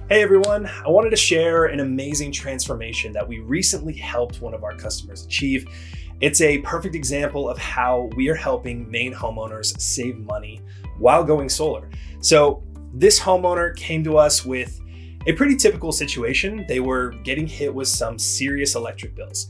Hey everyone, I wanted to share an amazing transformation that we recently helped one of our customers achieve. It's a perfect example of how we are helping Maine homeowners save money while going solar. So this homeowner came to us with a pretty typical situation. They were getting hit with some serious electric bills.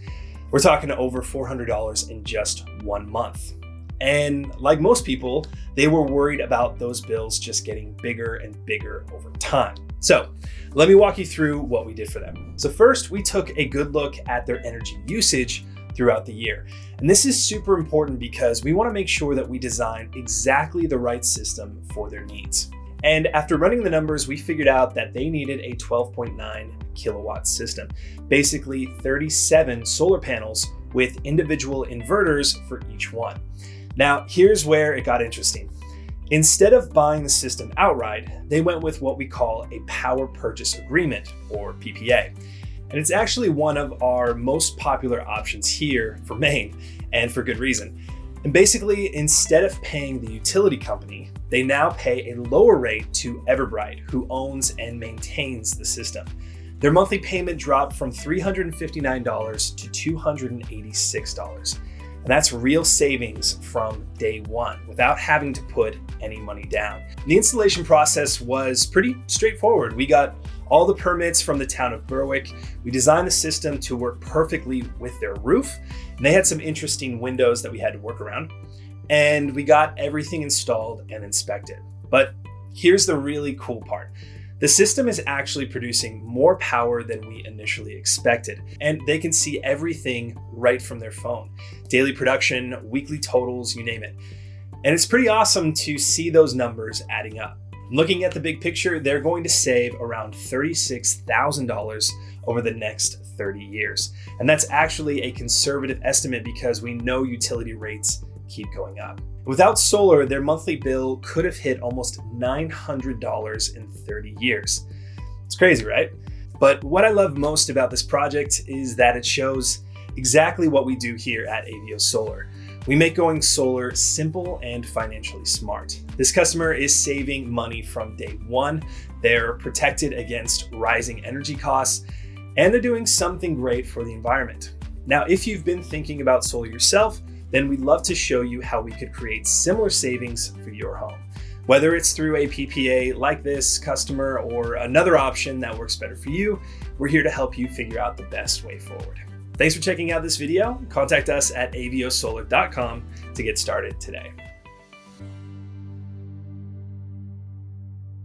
We're talking over $400 in just 1 month. And like most people, they were worried about those bills just getting bigger and bigger over time. So let me walk you through what we did for them. So first, we took a good look at their energy usage throughout the year. And this is super important because we want to make sure that we design exactly the right system for their needs. And after running the numbers, we figured out that they needed a 12.9 kilowatt system, basically 37 solar panels with individual inverters for each one. Now, here's where it got interesting. Instead of buying the system outright, they went with what we call a power purchase agreement, or PPA. And it's actually one of our most popular options here for Maine, and for good reason. And basically, instead of paying the utility company, they now pay a lower rate to Everbright, who owns and maintains the system. Their monthly payment dropped from $359 to $286. And that's real savings from day one without having to put any money down. The installation process was pretty straightforward. We got all the permits from the town of Berwick. We designed the system to work perfectly with their roof. And they had some interesting windows that we had to work around. And we got everything installed and inspected. But here's the really cool part. The system is actually producing more power than we initially expected, and they can see everything right from their phone. Daily production, weekly totals, you name it. And it's pretty awesome to see those numbers adding up. Looking at the big picture, they're going to save around $36,000 over the next 30 years. And that's actually a conservative estimate because we know utility rates keep going up. Without solar, their monthly bill could have hit almost $900 in 30 years. It's crazy, right? But what I love most about this project is that it shows exactly what we do here at AVO Solar. We make going solar simple and financially smart. This customer is saving money from day one. They're protected against rising energy costs, and they're doing something great for the environment. Now, if you've been thinking about solar yourself, then we'd love to show you how we could create similar savings for your home. Whether it's through a PPA like this customer or another option that works better for you, we're here to help you figure out the best way forward. Thanks for checking out this video. Contact us at avosolar.com to get started today.